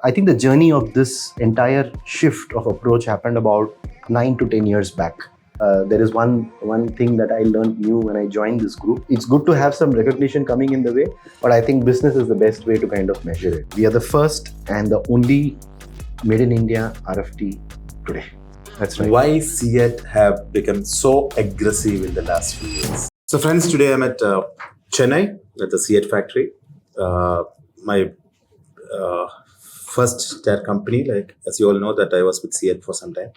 I think the journey of this entire shift of approach happened about 9 to 10 years back. There is one thing that I learned new when I joined this group. It's good to have some recognition coming in the way, but I think business is the best way to kind of measure it. We are the first and the only made in India RFT today. That's right. Why CEAT have become so aggressive in the last few years? So friends, today I'm at Chennai at the CEAT factory. My first tire company, like as you all know that I was with CEAT for some time.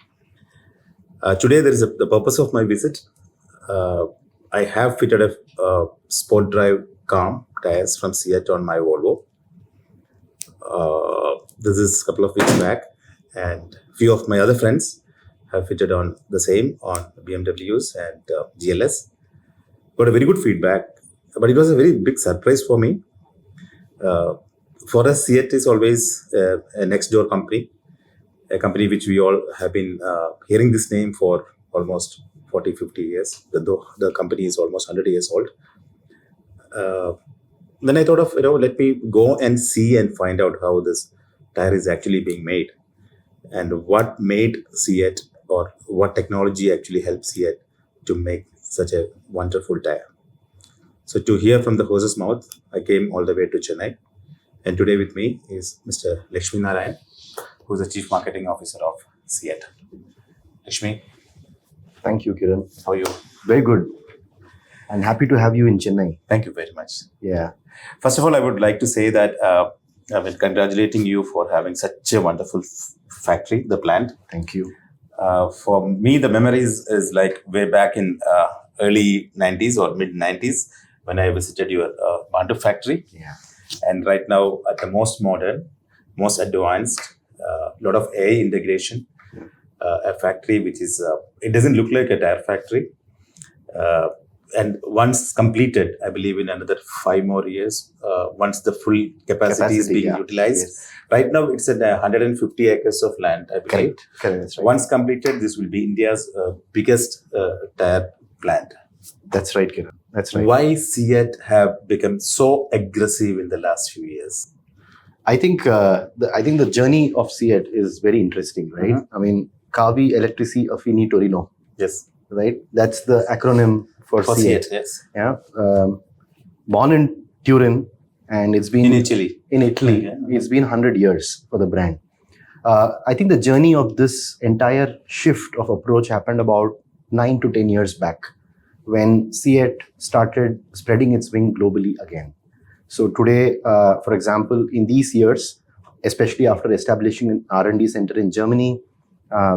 Today there is the purpose of my visit. I have fitted a SportDrive Calm Tyres from CEAT on my Volvo. This is a couple of weeks back, and few of my other friends have fitted on the same on BMWs and GLS. Got a very good feedback, but it was a very big surprise for me. For us, CEAT is always a next door company, a company which we all have been hearing this name for almost 40-50 years. The company is almost 100 years old. Then I thought of, let me go and see and find out how this tire is actually being made and what made CEAT, or what technology actually helps CEAT to make such a wonderful tire. So to hear from the horse's mouth, I came all the way to Chennai. And today with me is Mr. Lakshmi Narayanan, who is the Chief Marketing Officer of CEAT. Lakshmi. Thank you, Kiran. How are you? Very good. I'm happy to have you in Chennai. Thank you very much. Yeah. First of all, I would like to say that I've been congratulating you for having such a wonderful factory, the plant. Thank you. For me, the memories is like way back in early 90s or mid 90s when I visited your Bandu factory. Yeah. And right now, at the most modern, most advanced, lot of AI integration, a factory which is, it doesn't look like a tire factory. And once completed, I believe in another 5 more years, once the full capacity is being utilized. Yes. Right now, it's at 150 acres of land, I believe. Correct. That's right. Once completed, this will be India's biggest tire plant. That's right, Kiran. That's right. Why CEAT have become so aggressive in the last few years? I think the journey of CEAT is very interesting, right? Mm-hmm. I mean, Cavi Elettrici Affini Torino. Yes. Right? That's the acronym for CEAT. Yes. Yeah. Born in Turin, and it's been In Italy. Yeah. It's been 100 years for the brand. I think the journey of this entire shift of approach happened about 9 to 10 years back, when CEAT started spreading its wing globally again. So today, for example, in these years, especially after establishing an R&D center in Germany,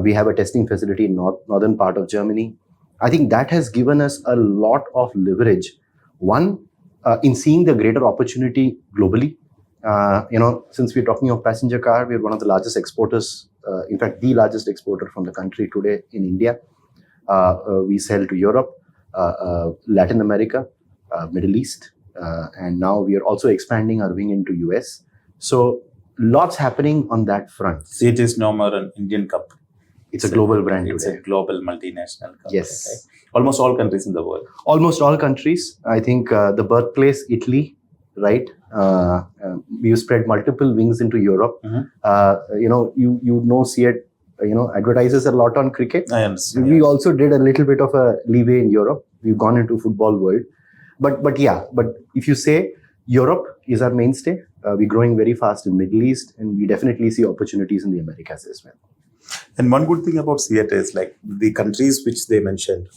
we have a testing facility in northern part of Germany. I think that has given us a lot of leverage. One, in seeing the greater opportunity globally. Since we're talking of passenger car, we're one of the largest exporters, in fact, the largest exporter from the country today in India. We sell to Europe, Latin America, Middle East, and now we are also expanding our wing into US. So lots happening on that front. CEAT is no more an Indian company. It's a global brand It's today. a global multinational company. Yes. Right? Almost all countries in the world. Almost all countries. I think the birthplace, Italy, right? We spread multiple wings into Europe. Mm-hmm. You know CEAT, advertises a lot on cricket. I understand. We also did a little bit of a leeway in Europe. We've gone into football world. But if you say Europe is our mainstay, we're growing very fast in Middle East, and we definitely see opportunities in the Americas as well. And one good thing about CEAT is like the countries which they mentioned,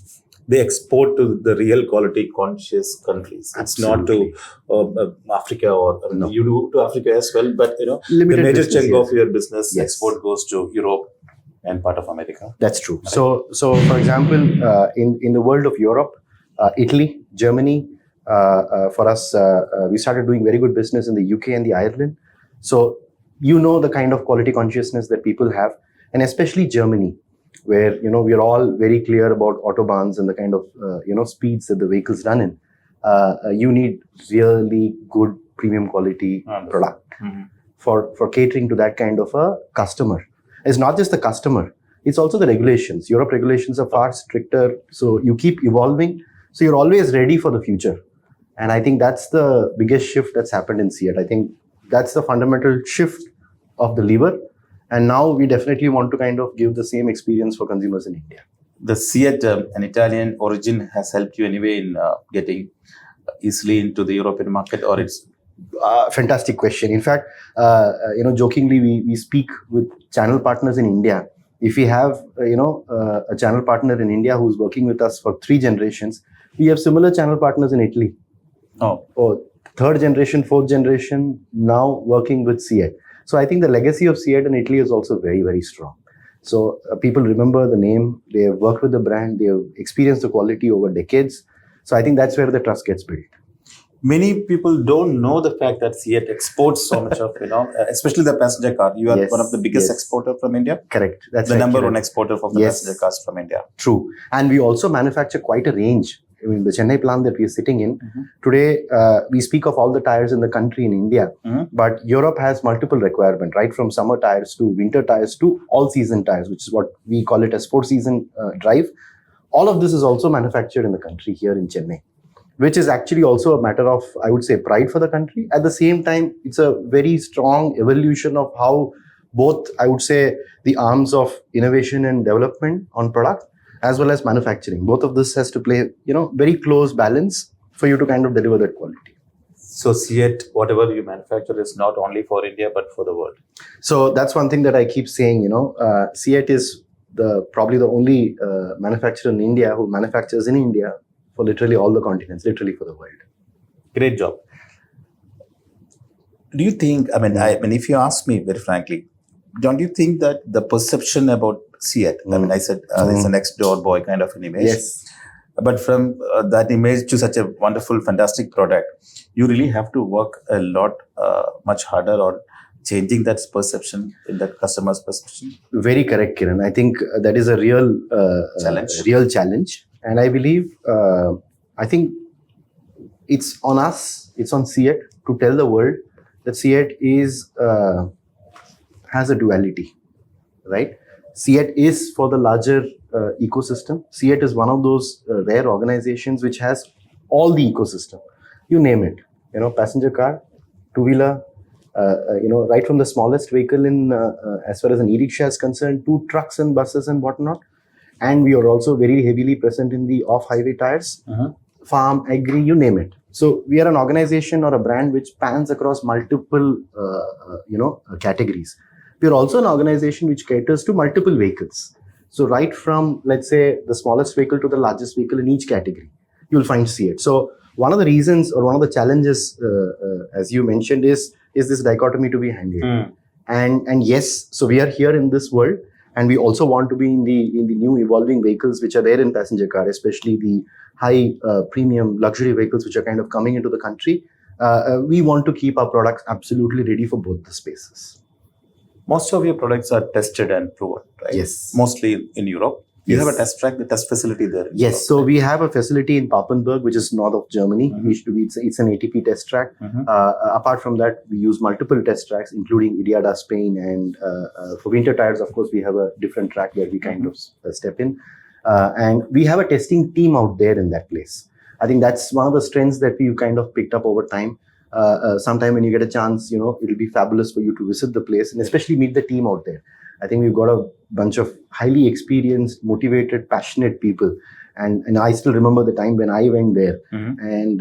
they export to the real quality conscious countries. Absolutely. It's not to Africa or No. you do to Africa as well, but Limited the major business, chunk yes. of your business Yes. export goes to Europe and part of America. That's true. So for example, in the world of Europe, Italy, Germany, for us, we started doing very good business in the UK and the Ireland. So the kind of quality consciousness that people have, and especially Germany, where we are all very clear about autobahns and the kind of speeds that the vehicles run in. You need really good premium quality product for catering to that kind of a customer. It's not just the customer, it's also the regulations. Europe regulations are far stricter, so you keep evolving, so you're always ready for the future. And I think that's the biggest shift that's happened in CEAT. I think that's the fundamental shift of the lever. And now we definitely want to kind of give the same experience for consumers in India. The CEAT, an Italian origin, has helped you anyway in getting easily into the European market, or it's Fantastic question. In fact, jokingly, we speak with channel partners in India. If we have, a channel partner in India who's working with us for 3 generations, we have similar channel partners in Italy. Or 3rd generation, 4th generation, now working with CEAT. So I think the legacy of CEAT in Italy is also very, very strong. So people remember the name, they have worked with the brand, they have experienced the quality over decades. So I think that's where the trust gets built. Many people don't know the fact that CEAT exports so much of, especially the passenger car. You are Yes, one of the biggest yes. exporter from India. Correct. That's The right, number Kiran. one exporter of the Yes. passenger cars from India. True. And we also manufacture quite a range. I mean, the Chennai plant that we are sitting in, today, we speak of all the tires in the country in India, but Europe has multiple requirements, right from summer tires to winter tires to all-season tires, which is what we call it as 4-season drive. All of this is also manufactured in the country here in Chennai, which is actually also a matter of, I would say, pride for the country. At the same time, it's a very strong evolution of how both, I would say, the arms of innovation and development on product as well as manufacturing. Both of this has to play, very close balance for you to kind of deliver that quality. So CEAT, whatever you manufacture, is not only for India but for the world. So that's one thing that I keep saying. CEAT is probably the only manufacturer in India who manufactures in India for literally all the continents, literally for the world. Great job. Do you think, if you ask me very frankly, don't you think that the perception about CEAT, I said it's a next door boy kind of an image. Yes. But from that image to such a wonderful, fantastic product, you really have to work a lot, much harder on changing that perception in that customer's perception. Very correct, Kiran. I think that is a real challenge. And I believe, I think it's on us, it's on CEAT to tell the world that CEAT has a duality, right? CEAT is for the larger ecosystem. CEAT is one of those rare organizations which has all the ecosystem. You name it, passenger car, two-wheeler, right from the smallest vehicle in as far as an e-rickshaw is concerned, to trucks and buses and whatnot. And we are also very heavily present in the off-highway tires, farm, agri, you name it. So we are an organization or a brand which spans across multiple, categories. We are also an organization which caters to multiple vehicles. So right from, let's say, the smallest vehicle to the largest vehicle in each category, you'll find CEAT. So one of the reasons or one of the challenges, as you mentioned, is this dichotomy to be handled. And yes, so we are here in this world, and we also want to be in the new evolving vehicles which are there in passenger car, especially the high premium luxury vehicles which are kind of coming into the country. We want to keep our products absolutely ready for both the spaces. Most of your products are tested and proven, right? Yes. Mostly in Europe. You Yes. have a test track, the test facility there. in Yes, Europe, so right? we have a facility in Papenburg, which is north of Germany. It's an ATP test track. Apart from that, we use multiple test tracks, including Idiada, Spain, and for winter tires, of course, we have a different track where we kind of step in. And we have a testing team out there in that place. I think that's one of the strengths that we've kind of picked up over time. Sometime when you get a chance, it'll be fabulous for you to visit the place and especially meet the team out there. I think we've got a bunch of highly experienced, motivated, passionate people. And I still remember the time when I went there and,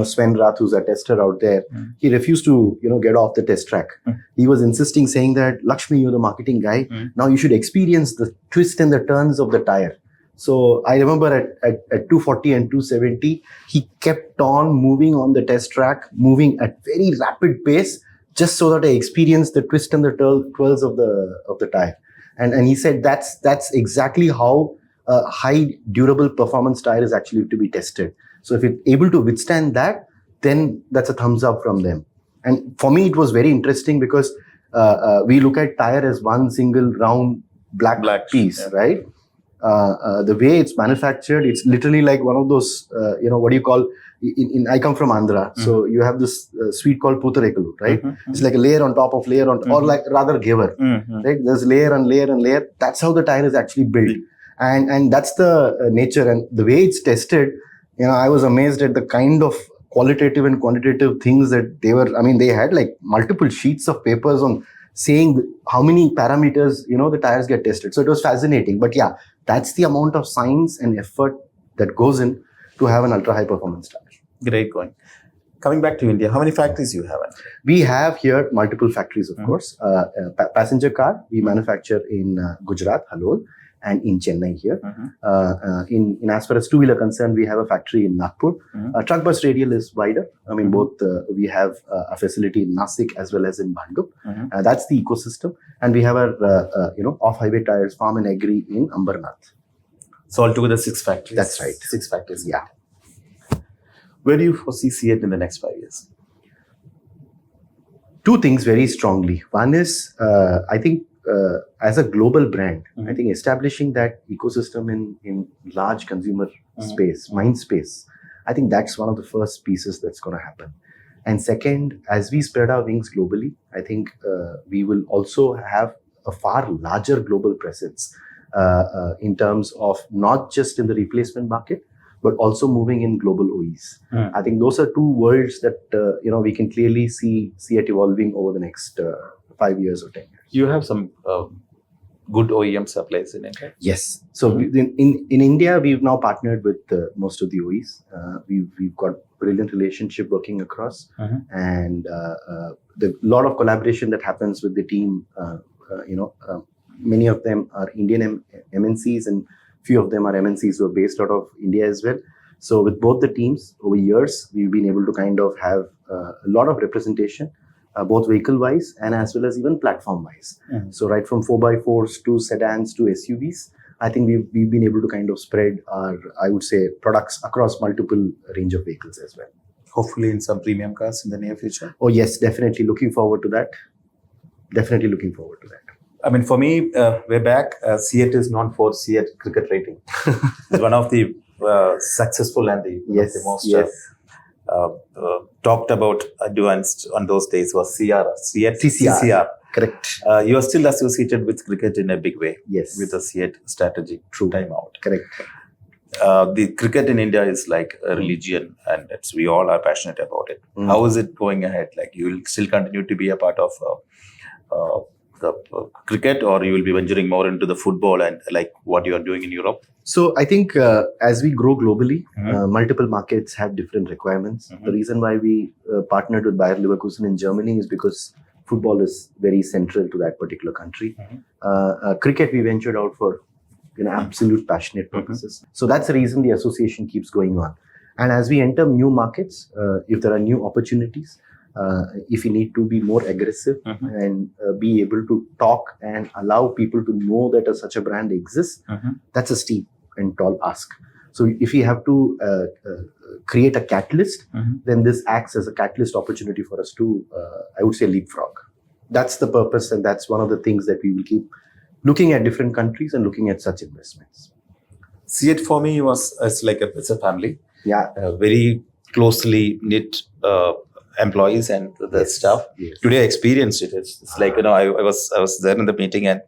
Sven Rath, who's a tester out there, he refused to, get off the test track. He was insisting, saying that, Lakshmi, you're the marketing guy. Now you should experience the twist and the turns of the tire. So I remember at 240 and 270, he kept on moving on the test track, moving at very rapid pace, just so that I experienced the twist and the twirls of the tire. And he said that's exactly how a high durable performance tire is actually to be tested. So if it's able to withstand that, then that's a thumbs up from them. And for me, it was very interesting because we look at tire as one single round black piece, right? The way it's manufactured, it's literally like one of those, what do you call, I come from Andhra, so you have this sweet called Putarekulu, right? It's like a layer on top of layer on, or like rather giver, right? There's layer and layer and layer. That's how the tire is actually built. And that's the nature and the way it's tested. I was amazed at the kind of qualitative and quantitative things that they had like multiple sheets of papers on saying how many parameters, the tires get tested. So it was fascinating. But yeah, that's the amount of science and effort that goes in to have an ultra high performance tire. Great going. Coming back to India, how many factories you have? We have here multiple factories, of course. Passenger car, we manufacture in Gujarat, Halol, and in Chennai here. In as far as two-wheeler concerned, we have a factory in Nagpur. Truck bus radial is wider. Both we have a facility in Nasik as well as in Bhandup. That's the ecosystem. And we have our off-highway tires, farm and agri in Ambernath. So altogether 6 factories. That's right. 6 factories. Yeah. Where do you foresee CEAT in the next 5 years? Two things very strongly. One is, I think, as a global brand, I think establishing that ecosystem in large consumer space, mind space, I think that's one of the first pieces that's going to happen. And second, as we spread our wings globally, I think we will also have a far larger global presence in terms of not just in the replacement market, but also moving in global OEs. I think those are two worlds that we can clearly see it evolving over the next 5 years or 10 years. You have some good OEM suppliers in India? Yes. So in India, we've now partnered with most of the OEs. We've got brilliant relationship working across, and the lot of collaboration that happens with the team. Many of them are Indian MNCs, and few of them are MNCs who are based out of India as well. So with both the teams over years, we've been able to kind of have a lot of representation, both vehicle-wise and as well as even platform-wise. So right from 4x4s to sedans to SUVs, I think we've been able to kind of spread our, I would say, products across multiple range of vehicles as well. Hopefully in some premium cars in the near future? Oh yes, definitely looking forward to that. Definitely looking forward to that. For me, way back, CEAT is known for CEAT cricket rating. It's one of the successful and the most talked about advanced on those days was CCR. Correct. You are still associated with cricket in a big way. Yes. With the CEAT strategy. True. Time out. Correct. The cricket in India is like a religion, and we all are passionate about it. How is it going ahead? Like, you will still continue to be a part of the cricket, or you will be venturing more into the football and like what you are doing in Europe? So I think as we grow globally, multiple markets have different requirements. The reason why we partnered with Bayer Leverkusen in Germany is because football is very central to that particular country. Cricket, we ventured out for absolute passionate purposes. So that's the reason the association keeps going on. And as we enter new markets, if there are new opportunities, if we need to be more aggressive and be able to talk and allow people to know that such a brand exists, that's a steep and tall ask. So if we have to create a catalyst, then this acts as a catalyst opportunity for us to, I would say, leapfrog. That's the purpose, and that's one of the things that we will keep looking at different countries and looking at such investments. CEAT for me it's a family. Yeah. Very closely knit employees and the staff. Yes. Today I experienced it. It's like, I was there in the meeting, and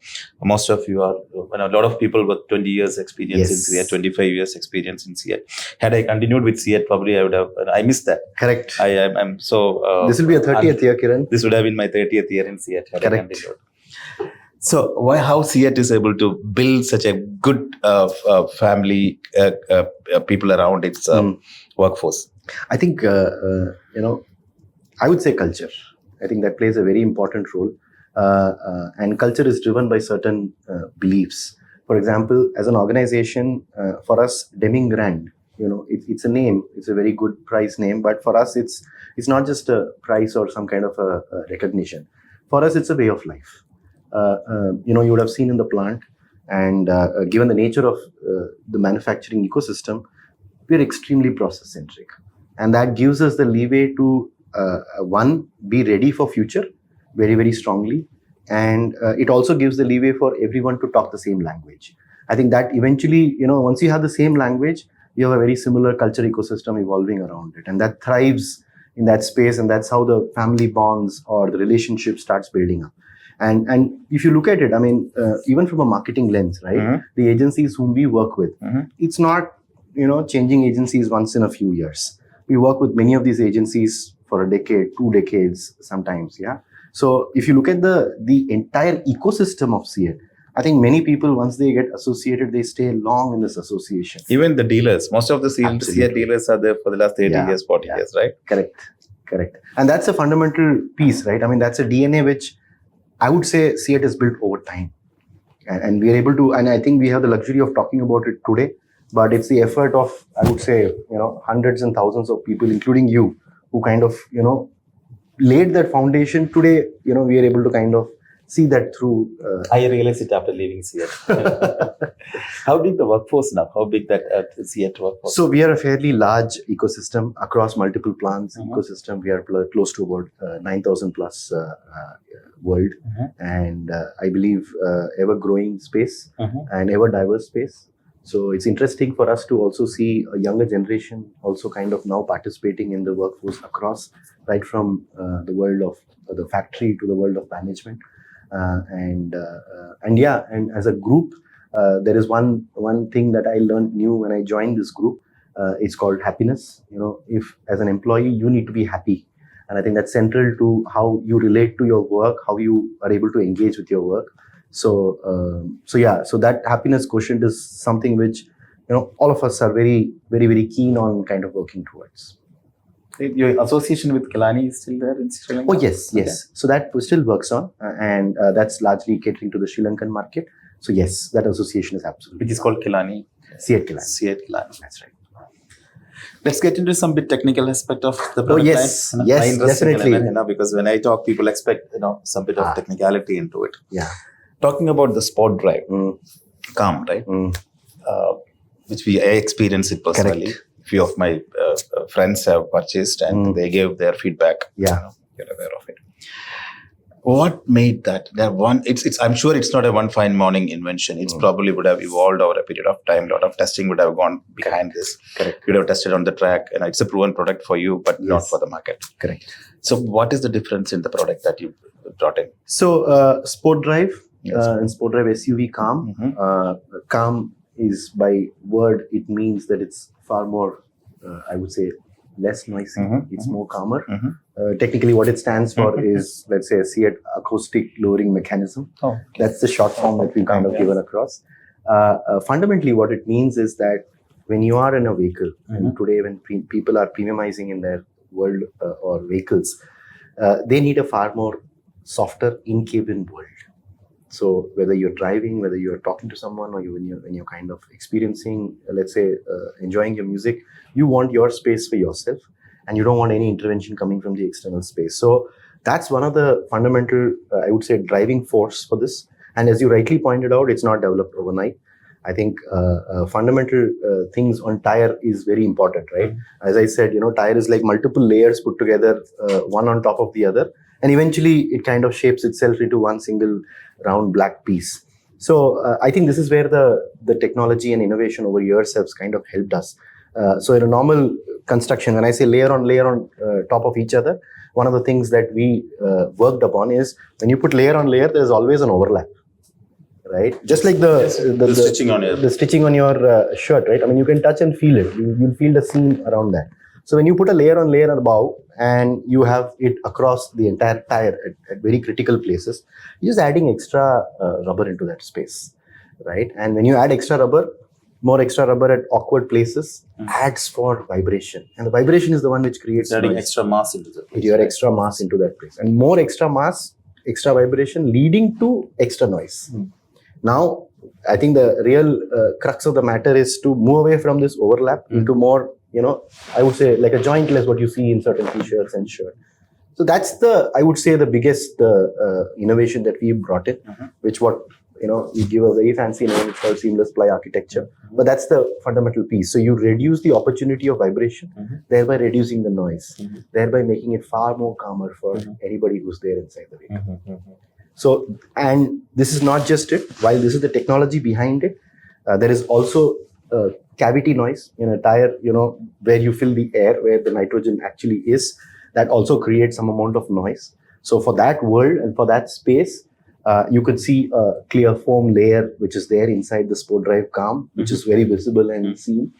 most of you are, a lot of people with 20 years experience in CEAT, 25 years experience in CEAT. Had I continued with CEAT, probably I would have, I missed that. Correct. I'm so... this will be a 30th year, Kiran. This would have been my 30th year in CEAT had I Correct. continued. So how CEAT is able to build such a good family, people around its workforce? I think, I would say culture. I think that plays a very important role. And culture is driven by certain beliefs. For example, as an organization, for us, Deming Grand, it's a name. It's a very good prize name. But for us, it's not just a prize or some kind of a recognition. For us, it's a way of life. You would have seen in the plant, and given the nature of the manufacturing ecosystem, we're extremely process-centric. And that gives us the leeway to one, be ready for future very, very strongly. And it also gives the leeway for everyone to talk the same language. I think that eventually, once you have the same language, you have a very similar culture ecosystem evolving around it. And that thrives in that space. And that's how the family bonds or the relationship starts building up. And if you look at it, even from a marketing lens, right, the agencies whom we work with, it's not, changing agencies once in a few years. we work with many of these agencies for a decade, 2 decades sometimes. Yeah. So if you look at the entire ecosystem of CEAT, I think many people, once they get associated, they stay long in this association. Even the dealers, most of the CEAT dealers are there for the last 30 years, 40 years, right? Correct. And that's a fundamental piece, right? I mean, that's a DNA which I would say CEAT is built over time. And we are able to, and I think we have the luxury of talking about it today, but it's the effort of, I would say, hundreds and thousands of people, including you, who kind of, laid that foundation. Today, we are able to kind of see that through. I realized it after leaving CEAT. How big the workforce now? How big that CEAT workforce? So we are a fairly large ecosystem across multiple plants. Ecosystem, we are close to about 9,000 plus world, and I believe ever growing space and ever diverse space. So it's interesting for us to also see a younger generation also kind of now participating in the workforce across, right from the world of the factory to the world of management. And as a group, there is one thing that I learned new when I joined this group. It's called happiness. If as an employee you need to be happy, and I think that's central to how you relate to your work, how you are able to engage with your work. So that happiness quotient is something which all of us are very, very, very keen on kind of working towards. Your association with Kelani is still there in Sri Lanka? Oh, yes. Okay. So that still works on, and that's largely catering to the Sri Lankan market. So yes, that association is absolutely. Which is called Kelani? CEAT Kelani. CEAT Kelani. That's right. Let's get into some bit technical aspect of the product line. Yes, definitely. Because when I talk, people expect some bit of technicality into it. Yeah. Talking about the SportDrive Calm, right? Which I experienced it personally. Correct. Few of my friends have purchased and they gave their feedback. Yeah, you're aware of it. What made that? I'm sure it's not a one fine morning invention. It's probably would have evolved over a period of time. A lot of testing would have gone behind this. Correct. You'd have tested on the track, and it's a proven product for you, but not for the market. Correct. So, what is the difference in the product that you brought in? So, SportDrive and SportDrive SUV Calm. Calm is by word. It means that it's far more, I would say, less noisy. It's more calmer. Technically, what it stands for is, let's say, a CEAT acoustic lowering mechanism. That's the short form that we've kind of given across. Fundamentally, what it means is that when you are in a vehicle, and today when people are premiumizing in their world or vehicles, they need a far more softer in-cabin world. So whether you're driving, whether you're talking to someone, or when you're kind of experiencing, let's say, enjoying your music, you want your space for yourself, and you don't want any intervention coming from the external space. So that's one of the fundamental, I would say, driving force for this. And as you rightly pointed out, it's not developed overnight. I think fundamental things on Tyre is very important, right? As I said, Tyre is like multiple layers put together, one on top of the other. And eventually it kind of shapes itself into one single round black piece. So I think this is where the technology and innovation over years has kind of helped us. So in a normal construction, when I say layer on top of each other, one of the things that we worked upon is when you put layer on layer, there's always an overlap, right? Just like the stitching on your shirt, right? I mean, you can touch and feel it. You'll feel the seam around that. So when you put a layer on layer above and you have it across the entire tire at very critical places, you're just adding extra rubber into that space, right? And when you add more extra rubber at awkward places adds for vibration. And the vibration is the one which creates adding extra mass into the place. Your extra mass into that place. And more extra mass, extra vibration leading to extra noise. Now, I think the real crux of the matter is to move away from this overlap into more, I would say like a jointless, what you see in certain t-shirts and shirts. So that's I would say the biggest innovation that we brought in, which we give a very fancy name. It's called seamless ply architecture. But that's the fundamental piece. So you reduce the opportunity of vibration, thereby reducing the noise, thereby making it far more calmer for anybody who's there inside the vehicle. So, and this is not just it. While this is the technology behind it, there is also cavity noise in a tire, where you fill the air, where the nitrogen actually is. That also creates some amount of noise. So for that world and for that space, you could see a clear foam layer which is there inside the SportDrive Calm, which is very visible and seen.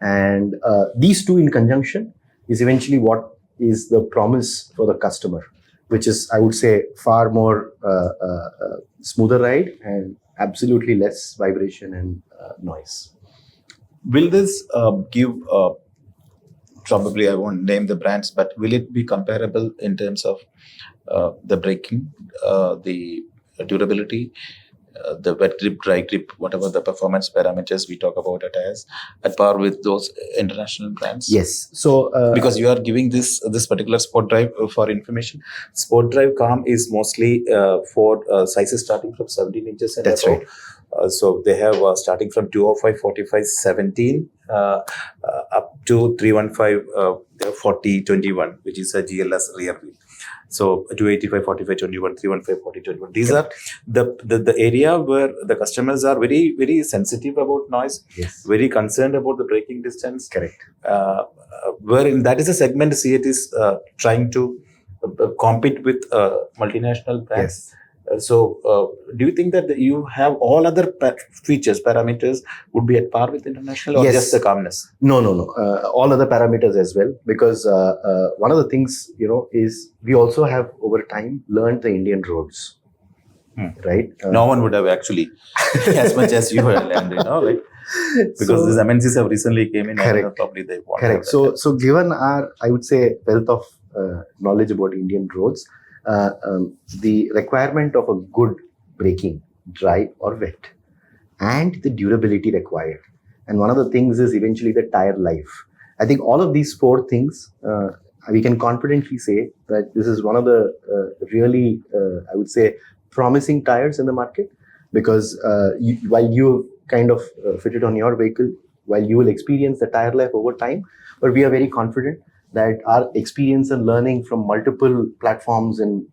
And these two in conjunction is eventually what is the promise for the customer, which is, I would say, far more smoother ride and absolutely less vibration and noise. Will this give, probably I won't name the brands, but will it be comparable in terms of the braking, the durability, the wet grip, dry grip, whatever the performance parameters we talk about it as, at par with those international brands? Yes. So Because you are giving this particular sport drive for information. Sport Drive Calm is mostly for sizes starting from 17 inches and That's above. right. So they have starting from 205, 45, 17 up to 315, 40, 21, which is a GLS rear wheel. So 285, 45, 21, 315, 40, 21. These are the area where the customers are very, very sensitive about noise, yes, very concerned about the braking distance. correct. Wherein that is a segment CEAT is trying to compete with multinational brands. Yes. Do you think that you have all other features, parameters would be at par with international, or Yes. just the calmness? No. All other parameters as well, because one of the things, is we also have over time learned the Indian roads, right? No one would have actually as much as you have learned, right? Because these MNCs have recently came in, Correct. and probably they want. Correct. So given our, I would say, wealth of knowledge about Indian roads, the requirement of a good braking, dry or wet, and the durability required. And one of the things is eventually the tire life. I think all of these four things, we can confidently say that this is one of the really, I would say, promising tires in the market, because while you kind of fit it on your vehicle, while you will experience the tire life over time, but we are very confident that our experience and learning from multiple platforms and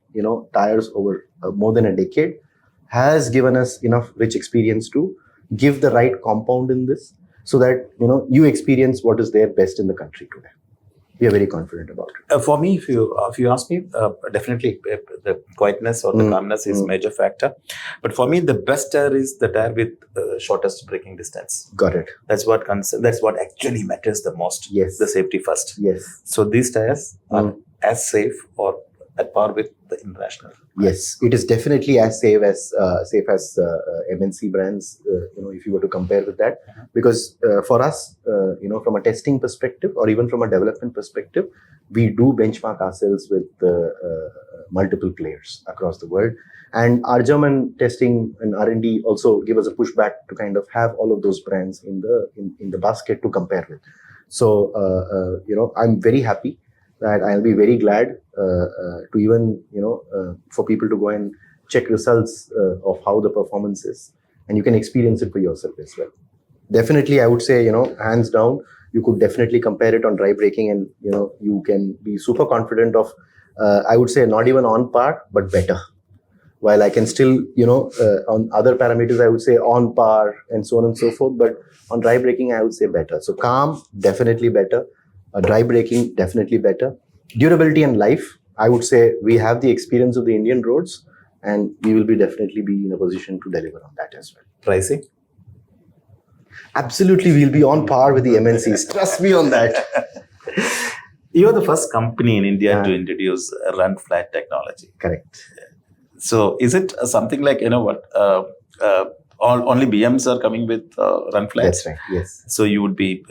tires over more than a decade has given us enough rich experience to give the right compound in this, so that you experience what is there best in the country today. We are very confident about it. For me, if you ask me, definitely the quietness or the calmness is major factor. But for me, the best tire is the tire with shortest braking distance. Got it. That's what actually matters the most. Yes. The safety first. Yes. So these tires are as safe or at par with the international. Yes, it is definitely as safe as MNC brands. If you were to compare with that, because for us, from a testing perspective or even from a development perspective, we do benchmark ourselves with multiple players across the world, and our German testing and R&D also give us a pushback to kind of have all of those brands in the basket to compare with. So I'm very happy that I'll be very glad to even, for people to go and check results of how the performance is, and you can experience it for yourself as well. Definitely, I would say, hands down, you could definitely compare it on dry braking, and, you can be super confident of, I would say, not even on par, but better. While I can still, on other parameters, I would say on par and so on and so forth, but on dry braking, I would say better. So calm, definitely better. Dry braking, definitely better. Durability and life, I would say we have the experience of the Indian roads, and we will definitely be in a position to deliver on that as well. Pricing? Absolutely, we'll be on par with the MNCs. Trust me on that. You are the first company in India to introduce run flat technology. Correct. So is it something like, only BMs are coming with run flats? That's right, yes. So you would be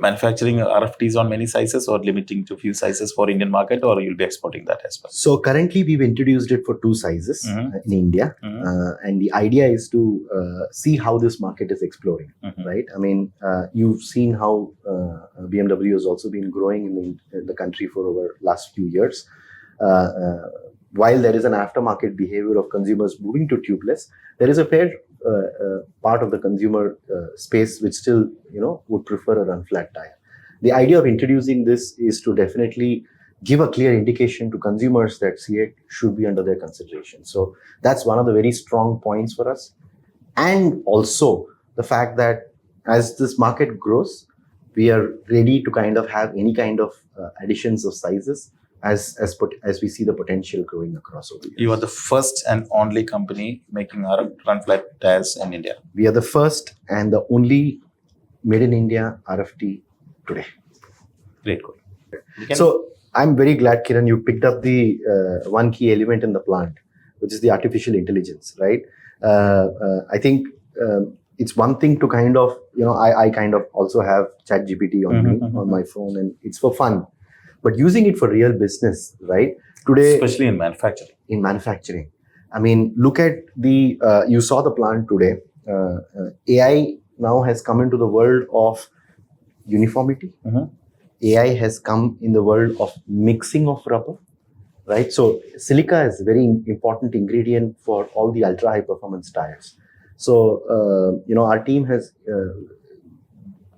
manufacturing RFTs on many sizes, or limiting to few sizes for Indian market, or you'll be exporting that as well? So currently we've introduced it for 2 sizes in India, and the idea is to see how this market is exploring, right? I mean, you've seen how BMW has also been growing in the country for over last few years. While there is an aftermarket behavior of consumers moving to tubeless, there is a fair part of the consumer space which still, would prefer a run flat tire. The idea of introducing this is to definitely give a clear indication to consumers that CEAT should be under their consideration. So that's one of the very strong points for us. And also the fact that as this market grows, we are ready to kind of have any kind of additions of sizes as we see the potential growing across over the years. You are the first and only company making our run flat tires in India. We are the first and the only made in India RFT today. Great. So I'm very glad, Kiran, you picked up the one key element in the plant, which is the artificial intelligence, right? I think it's one thing to kind of, I kind of also have ChatGPT on me, on my phone, and it's for fun. But using it for real business, right? Today, especially in manufacturing. I mean, look at you saw the plant today. AI now has come into the world of uniformity. AI has come in the world of mixing of rubber, right? So silica is a very important ingredient for all the ultra high performance tires. So, our team has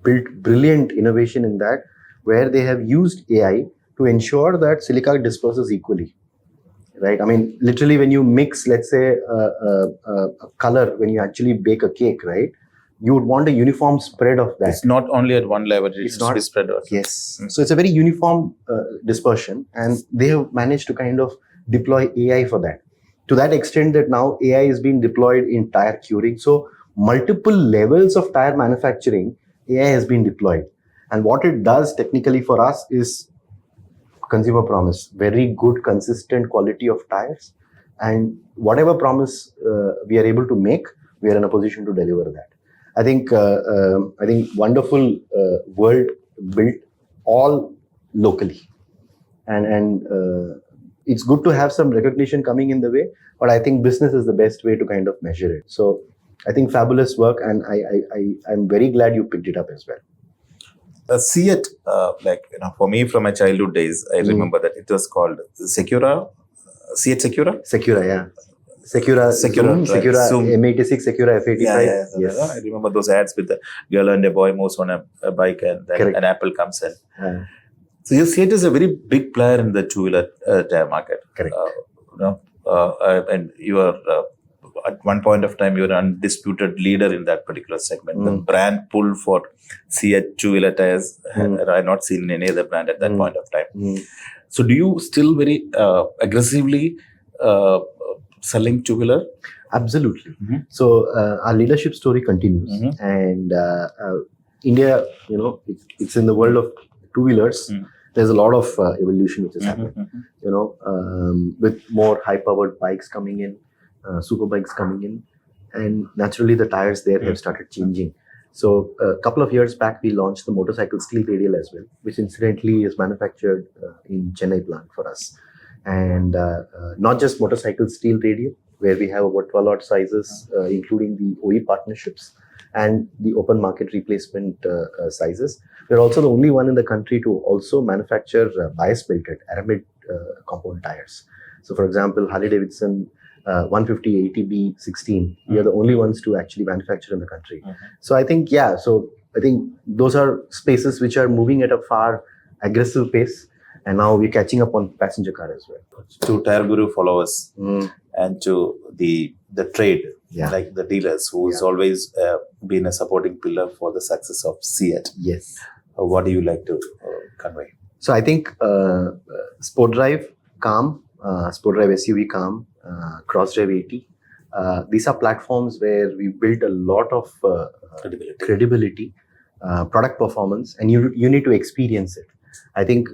built brilliant innovation in that, where they have used AI to ensure that silica disperses equally, right? I mean, literally when you mix, let's say, a color, when you actually bake a cake, right? You would want a uniform spread of that. It's not only at one level, it's not spread out. Yes. So it's a very uniform dispersion, and they have managed to kind of deploy AI for that. To that extent that now AI is being deployed in tire curing. So multiple levels of tire manufacturing, AI has been deployed. And what it does technically for us is consumer promise, very good, consistent quality of tires. And whatever promise we are able to make, we are in a position to deliver that. I think wonderful world built all locally, and it's good to have some recognition coming in the way. But I think business is the best way to kind of measure it. So I think fabulous work, and I'm very glad you picked it up as well. CEAT, for me from my childhood days, I remember that it was called Secura, CEAT Secura. Secura, yeah. Secura, Zoom, Secura M86, Secura F85. Yes. I remember those ads with the girl and a boy moves on a bike, and then an apple comes in. So your CEAT is a very big player in the two-wheeler tire market. Correct. And you are at one point of time you are undisputed leader in that particular segment. The brand pull for CEAT two-wheeler tires, I have not seen any other brand at that point of time. So do you still very aggressively selling two-wheeler? Absolutely. So our leadership story continues, and India, it's in the world of two-wheelers. There's a lot of evolution which is happening. With more high-powered bikes coming in, super bikes coming in, and naturally the tires there have started changing. So a couple of years back, we launched the motorcycle steel radial as well, which incidentally is manufactured in Chennai plant for us. And not just motorcycle steel radial, where we have about 12 odd sizes, including the OE partnerships and the open market replacement sizes. We're also the only one in the country to also manufacture bias belted aramid compound tires. So for example, Harley Davidson 150 ATB 16, we are the only ones to actually manufacture in the country. So I think, those are spaces which are moving at a far aggressive pace. And now we're catching up on passenger car as well. To Tyre Guru followers and to the trade, like the dealers, who's always been a supporting pillar for the success of CEAT. Yes. What do you like to convey? So I think SportDrive Calm, SportDrive SUV Calm, CrossDrive 80. These are platforms where we built a lot of credibility, product performance, and you need to experience it. I think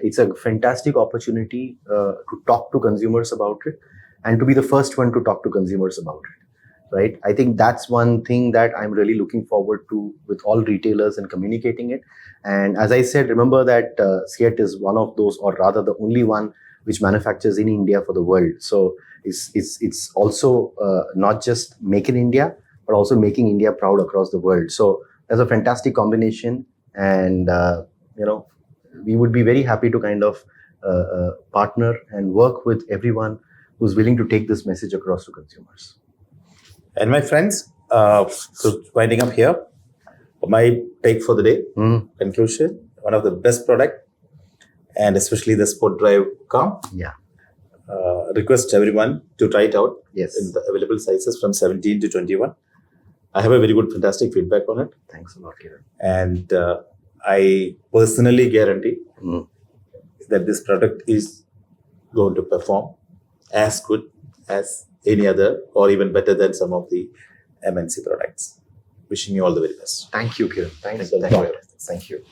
it's a fantastic opportunity to talk to consumers about it, and to be the first one to talk to consumers about it, right? I think that's one thing that I'm really looking forward to with all retailers and communicating it. And as I said, remember that CEAT is one of those, or rather the only one, which manufactures in India for the world. So it's also not just make in India, but also making India proud across the world. So there's a fantastic combination, and we would be very happy to kind of partner and work with everyone who's willing to take this message across to consumers. And my friends, so winding up here, my take for the day, conclusion, one of the best product, and especially the SportDrive Calm. Yeah. Request everyone to try it out. Yes. In the available sizes from 17 to 21. I have a very good, fantastic feedback on it. Thanks a lot, Kiran. And I personally guarantee that this product is going to perform as good as any other, or even better than some of the MNC products. Wishing you all the very best. Thank you, Kiran. Thanks a lot. Thank you.